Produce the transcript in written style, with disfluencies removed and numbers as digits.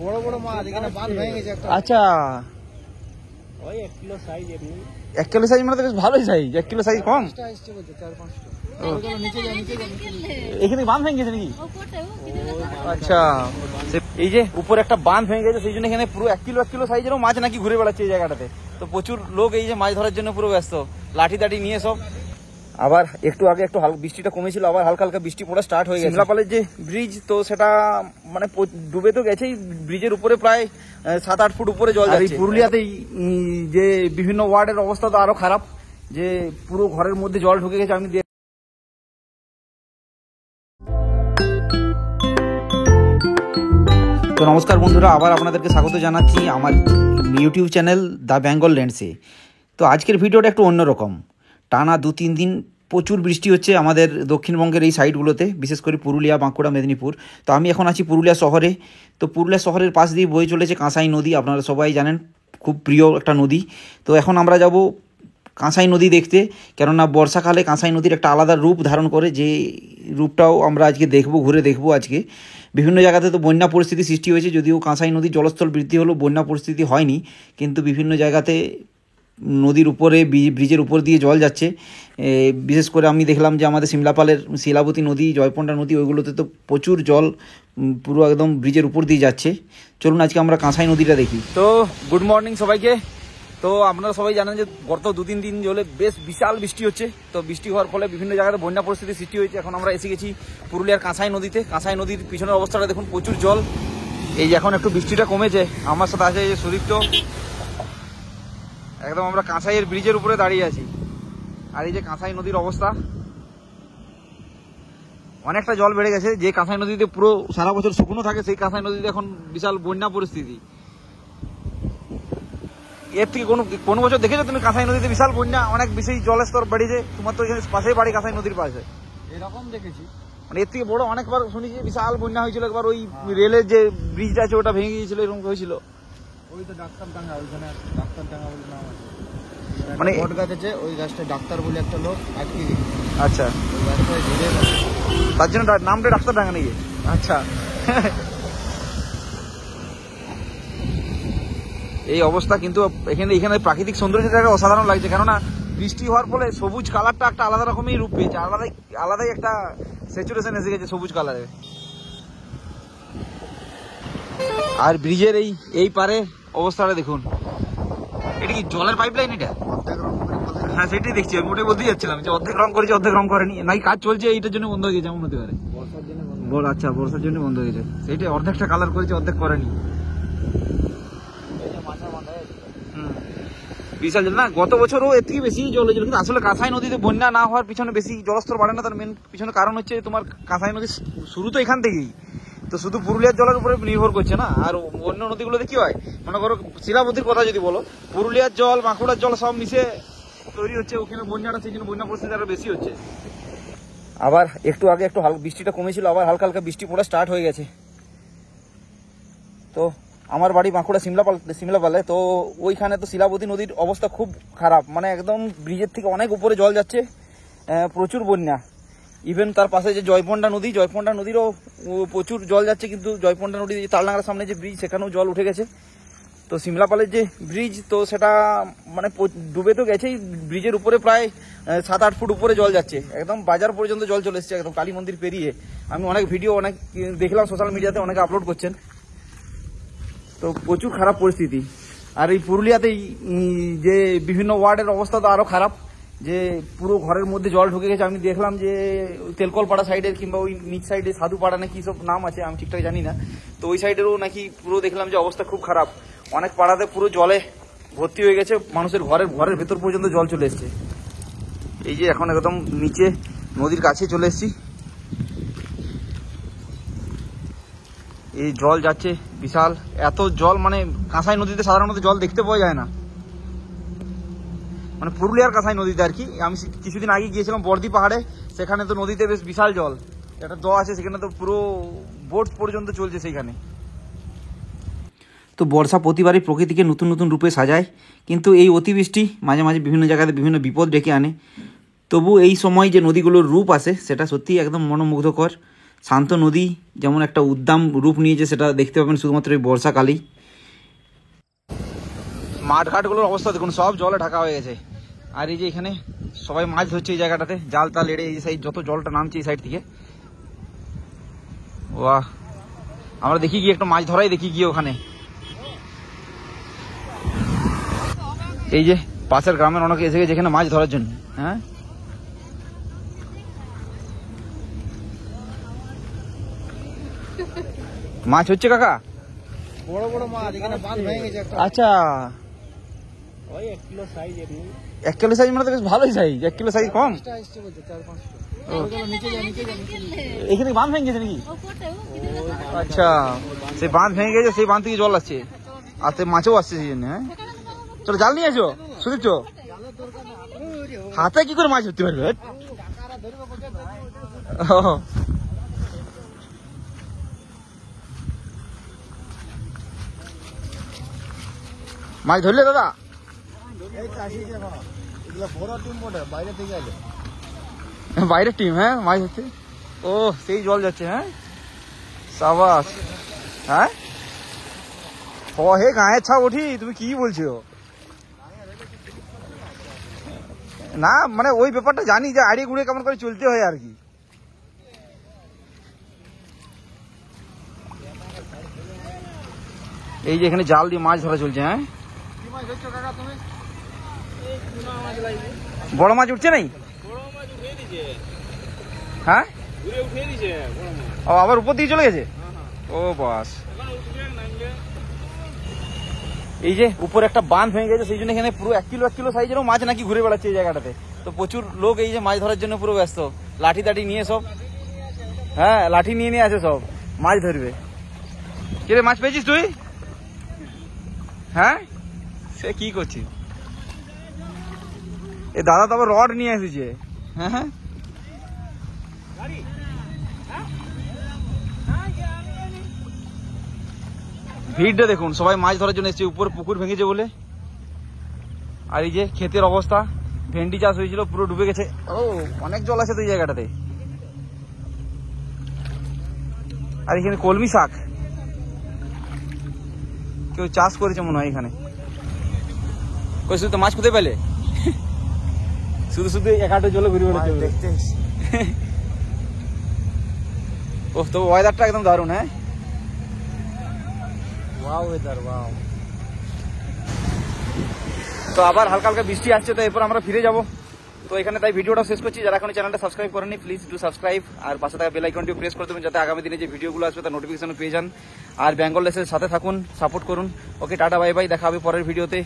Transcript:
বড় বড় মাছ এখানে বাঁধ ভেঙে গেছে একটা। আচ্ছা, ওই 1 কিলো সাইজ। এমনি 1 কিলো সাইজ মানে তো বেশ ভালোই সাইজ। 1 কিলো সাইজ কম। আসছে বলতে 4-5টা। নিচে যা নিচে যা নিচে। এখানে বাঁধ ভেঙে গেছে নাকি? আচ্ছা, এই যে উপরে একটা বাঁধ ভেঙে গেছে, সেই জন্য এখানে পুরো 1 কিলো সাইজেরও মাছ নাকি ঘুরে বেড়াচ্ছে এই জায়গাটাতে। তো প্রচুর লোক এই যে মাছ ধরার জন্য পুরো ব্যস্ত, লাঠি টাঠি নিয়ে সব। আবার একটু আগে একটু বৃষ্টিটা কমেছিল, আবার হালকা হালকা বৃষ্টি পড়া স্টার্ট হয়ে গেছে। সিমলাপালের যে ব্রিজ, তো সেটা মানে ডুবে তো গেছেই। ব্রিজের উপরে প্রায় 7-8 ফুট উপরে জল যাচ্ছে। এই পুরুলিয়াতে যে বিভিন্ন ওয়ার্ডের অবস্থা তো আরো খারাপ, যে পুরো ঘরের মধ্যে জল ঢুকে গেছে। আমি তো নমস্কার বন্ধুরা, আবার আপনাদেরকে স্বাগত জানাচ্ছি আমার ইউটিউব চ্যানেল দ্য বেঙ্গল ল্যান্ডসে। তো আজকের ভিডিওটা একটু অন্যরকম। টানা 2-3 দিন প্রচুর বৃষ্টি হচ্ছে আমাদের দক্ষিণবঙ্গের এই সাইডগুলোতে, বিশেষ করে পুরুলিয়া, বাঁকুড়া, মেদিনীপুর। তো আমি এখন আছি পুরুলিয়া শহরে। তো পুরুলিয়া শহরের পাশ দিয়ে বয়ে চলেছে কাঁসাই নদী, আপনারা সবাই জানেন, খুব প্রিয় একটা নদী। তো এখন আমরা যাব কাঁসাই নদী দেখতে, কেননা বর্ষাকালে কাঁসাই নদীর একটা আলাদা রূপ ধারণ করে, যে রূপটাও আমরা আজকে দেখব, ঘুরে দেখব আজকে। বিভিন্ন জায়গাতে তো বন্যা পরিস্থিতি সৃষ্টি হয়েছে, যদিও কাঁসাই নদীর জলস্থল বৃদ্ধি হলেও বন্যা পরিস্থিতি হয়নি, কিন্তু বিভিন্ন জায়গাতে নদীর উপরে ব্রিজের উপর দিয়ে জল যাচ্ছে। বিশেষ করে আমি দেখলাম যে আমাদের সিমলাপালের শিলাবতী নদী, জয়পন্ডা নদী, ওইগুলোতে তো প্রচুর জল পুরো একদম ব্রিজের উপর দিয়ে যাচ্ছে। চলুন আজকে আমরা কাঁসাই নদীটা দেখি। তো গুড মর্নিং সবাইকে। তো আপনারা সবাই জানেন যে গত 2-3 দিন ধরে বেশ বিশাল বৃষ্টি হচ্ছে। তো বৃষ্টি হওয়ার ফলে বিভিন্ন জায়গাতে বন্যা পরিস্থিতি সৃষ্টি হয়েছে। এখন আমরা এসে গেছি পুরুলিয়ার কাঁসাই নদীতে। কাঁসাই নদীর পিছনের অবস্থাটা দেখুন, প্রচুর জল। এই যে এখন একটু বৃষ্টিটা কমেছে। আমার সাথে আছে এই যে সুদীপ্ত। একদম আমরা কাঁসাইয়ের ব্রিজের উপরে দাঁড়িয়ে আছি। আর এই যে কাঁসাই নদীর অবস্থা, অনেকটা জল বেড়ে গেছে। যে কাঁসাই নদীতে পুরো সারা বছর শুকনো থাকে, সেই কাঁসাই নদীতে এখন বিশাল বন্যা পরিস্থিতি। এর থেকে কোনো বছর দেখেছো তুমি কাঁসাই নদীতে বিশাল বন্যা, অনেক বেশি জলের স্তর বেড়েছে? তোমার তো এখানে পাশেই বাড়ি, কাঁসাই নদীর পাশে। এরকম দেখেছি, মানে এর থেকে বড় অনেকবার শুনেছি বিশাল বন্যা হয়েছিল। একবার ওই রেলের যে ব্রিজটা আছে ওটা ভেঙে গিয়েছিল, এরকম হয়েছিল। ওই তো ডাক্তারডাঙ্গা, ওইখানে ডাক্তারডাঙ্গা বলে নাম আছে। মানে বট গাছ আছে, ওই গাছটা ডাক্তার বলে একটা লোক আটকে গেছে। আচ্ছা, ওই গাছটা ঘিরে তার জন্য নামটা ডাক্তারডাঙ্গা নাকি? আচ্ছা। এই অবস্থা, কিন্তু এখানে প্রাকৃতিক সৌন্দর্যটা অসাধারণ লাগছে, কেননা বৃষ্টি হওয়ার ফলে সবুজ কালারটা একটা আলাদা রকমই রূপ পেয়েছে। আলাদাই একটা স্যাচুরেশন এসে গেছে সবুজ কালারে। আর ব্রিজের এই পারে অবস্থাটা দেখুন। এটা কি জলের পাইপ লাইন? এটা হ্যাঁ, সেটাই দেখছি। আমি ওটাই বলতে যাচ্ছিলাম যে অর্ধেক রং করেছে, অর্ধেক রং করেনি, নাকি কাজ চলছে এইটার জন্য বন্ধ হয়ে গেছে, এমন হতে পারে। বর্ষার জন্য আচ্ছা, বর্ষার জন্য বন্ধ হয়ে গেছে। সেইটাই, অর্ধেকটা কালার করেছে, অর্ধেক করেনি। বিশাল জল না, গত বছরও এর থেকে বেশি জল হয়েছিল। কিন্তু আসলে কাঁসাই নদীতে বন্যা না হওয়ার পিছনে বেশি জলস্তর বাড়ে না, তার মেন পিছনে কারণ হচ্ছে তোমার কাঁসাই নদী শুরু তো এখান থেকেই, তো শুধু পুরুলিয়ার জলের উপরে নির্ভর করছে না। আর অন্য নদীগুলোতে কি হয়, মনে করো শিলাবতীর কথা যদি বলো, পুরুলিয়ার জল, বাঁকুড়ার জল সব মিশে তৈরি হচ্ছে ওখানে বন্যাটা, সেই জন্য বন্যা পরিস্থিতি আরো বেশি হচ্ছে। আবার একটু আগে একটু বৃষ্টিটা কমেছিল, আবার হালকা হালকা বৃষ্টি পড়া স্টার্ট হয়ে গেছে। তো আমার বাড়ি বাঁকুড়া সিমলাপালে। তো ওইখানে তো শিলাবতী নদীর অবস্থা খুব খারাপ, মানে একদম ব্রিজের থেকে অনেক উপরে জল যাচ্ছে, প্রচুর বন্যা। ইভেন তার পাশে যে জয়পন্ডা নদীরও প্রচুর জল যাচ্ছে, কিন্তু জয়পন্ডা নদীর যে তালডাঙ্গার সামনে যে ব্রিজ, সেখানেও জল উঠে গেছে। তো সিমলাপালের যে ব্রিজ, তো সেটা মানে ডুবে তো গেছেই। ব্রিজের উপরে প্রায় 7-8 ফুট উপরে জল যাচ্ছে, একদম বাজার পর্যন্ত জল চলে এসেছে, একদম কালী মন্দির পেরিয়ে। আমি অনেক ভিডিও দেখলাম সোশ্যাল মিডিয়াতে, অনেকে আপলোড করছেন। তো প্রচুর খারাপ পরিস্থিতি। আর এই পুরুলিয়াতে যে বিভিন্ন ওয়ার্ডের অবস্থা তো আরো খারাপ, যে পুরো ঘরের মধ্যে জল ঢুকে গেছে। আমি দেখলাম যে তেলকলপাড়া সাইডের, কিংবা ওই নিচ সাইডে সাধুপাড়া নাকি সব নাম আছে, আমি ঠিকঠাক জানি না। তো ওই সাইডেরও নাকি পুরো দেখলাম যে অবস্থা খুব খারাপ। অনেক পাড়াতে পুরো জলে ভর্তি হয়ে গেছে, মানুষের ঘরের ভেতর পর্যন্ত জল চলে এসছে। এই যে এখন একদম নিচে নদীর কাছে চলে এসেছি। এই জল যাচ্ছে বিশাল, এত জল, মানে কাঁসাই নদীতে সাধারণত জল দেখতে পাওয়া যায় না, মানে পুরুলিয়ার কাঁসাই নদীতে আর কি। আমি কিছুদিন আগে গিয়েছিলাম বর্দি পাহাড়ে, সেখানে তো নদীতে বেশ বিশাল জল, একটা দ আছে সেখানে, তো পুরো বোট পর্যন্ত চলছে সেইখানে। তো বর্ষা প্রতিবারই প্রকৃতিকে নতুন নতুন রূপে সাজায়, কিন্তু এই অতিবৃষ্টি মাঝে মাঝে বিভিন্ন জায়গাতে বিভিন্ন বিপদ ডেকে আনে। তবু এই সময় যে নদীগুলোর রূপ আসে, সেটা সত্যিই একদম মনোমুগ্ধকর। শান্ত নদী যেমন একটা উদ্দাম রূপ নিয়েছে সেটা দেখতে পাবেন শুধুমাত্র এই বর্ষাকালেই। মাঠঘাটগুলোর অবস্থা দেখুন, সব জলে ঢাকা হয়ে গেছে। আর এই যে এখানে সবাই মাছ ধরছে এই জায়গাটাতে, জাল তাল এড়ে এই সাইড যত জলটা নামছে এই সাইড থেকে। বাহ, আমরা দেখি গিয়ে একটু মাছ ধরাই দেখি গিয়ে ওখানে। এই যে পাশের গ্রামের অনেকে এসে গেছে এখানে মাছ ধরার জন্য। হ্যাঁ, মাছ হচ্ছে কাকা? বড় বড় মাছ এখানে বাঁধ ভেঙে গেছে একটা। আচ্ছা, ওই 1 কিলো সাইজ। 1 কিলো সাইজ মানে তো বেশ ভালোই সাইজ। 1 কিলো সাইজ কম। আসছে বলতে 4-5 নিচে যা নিচে যা। এখানে বাঁধ ভেঙে গেছে নাকি? আচ্ছা, সেই বাঁধ ভেঙে গেছে, সেই বাঁধ থেকে জল আসছে আর সেই মাছও আসছে সেই জন্য। হ্যাঁ, চলো জাল নিয়ে আসো। শুনেছ হাতে কি করে মাছ ধরতে পারবে? মাছ ধরলে দাদা? বাইরে থেকে আসে, বাইরের টিম। হ্যাঁ, মাছ হচ্ছে। ও সেই জল যাচ্ছে। হ্যাঁ, সাবাস। হ্যাঁ, হে গায়ের ছাপ ওঠি, তুমি কি বলছো? না মানে ওই ব্যাপারটা জানি যে আড়িয়ে গুড়ে কেমন করে চলতে হয় আর কি। এই যে এখানে জাল দিয়ে মাছ ধরা চলছে। হ্যাঁ, বড় মাছ উঠছে নাই? হ্যাঁ, ও আবার উপর দিকে চলে গেছে। ও বাস, এই যে উপর একটা বাঁধ ভেঙে গেছে সেই জন্য এখানে পুরো 1 কিলো সাইজেরও মাছ নাকি ঘুরে বেড়াচ্ছে এই জায়গাটাতে। তো প্রচুর লোক এই যে মাছ ধরার জন্য পুরো ব্যস্ত, লাঠি টাঠি নিয়ে সব। হ্যাঁ, লাঠি নিয়ে আছে সব, মাছ ধরবে। কিরে মাছ পেয়েছিস তুই? হ্যাঁ, সে কি করছিস? এ দাদা তো আবার রড নিয়ে এসেছে। হ্যাঁ, ভিড়টা দেখুন, সবাই মাছ ধরার জন্য এসেছে। উপরে পুকুর ভেঙেছে বলে। আর এই যে ক্ষেতের অবস্থা, ভেন্ডি চাষ হয়েছিল পুরো ডুবে গেছে। ও অনেক জল আছে তো এই জায়গাটাতে। আর এখানে কলমি শাক কেউ চাষ করেছে মনে হয় এখানে। কই শুধু তো মাছ কোথায় পেলে? শুধু শুধু এক হাঁটু জলে ঘুরে বেড়াচ্ছে দেখতে। ও তো ওয়েদারটা একদম দারুণ। হ্যাঁ, তো আবার হালকা হালকা বৃষ্টি আসছে, তো এরপর আমরা ফিরে যাব। তো এখানে তাই ভিডিওটা শেষ করছি। যারা এখন চ্যানেলটা সাবস্ক্রাইব করেনি প্লিজ ডু সাবস্ক্রাইব, আর পাশে থাকা বেল আইকনটিও প্রেস করে দেবেন যাতে আগামী দিনে যে ভিডিওগুলো আসবে তার নোটিফিকেশন পেয়ে যান। আর বেঙ্গল লেসের সাথে থাকুন, সাপোর্ট করুন। ওকে, টাটা বাই বাই, দেখা হবে পরের ভিডিওতে।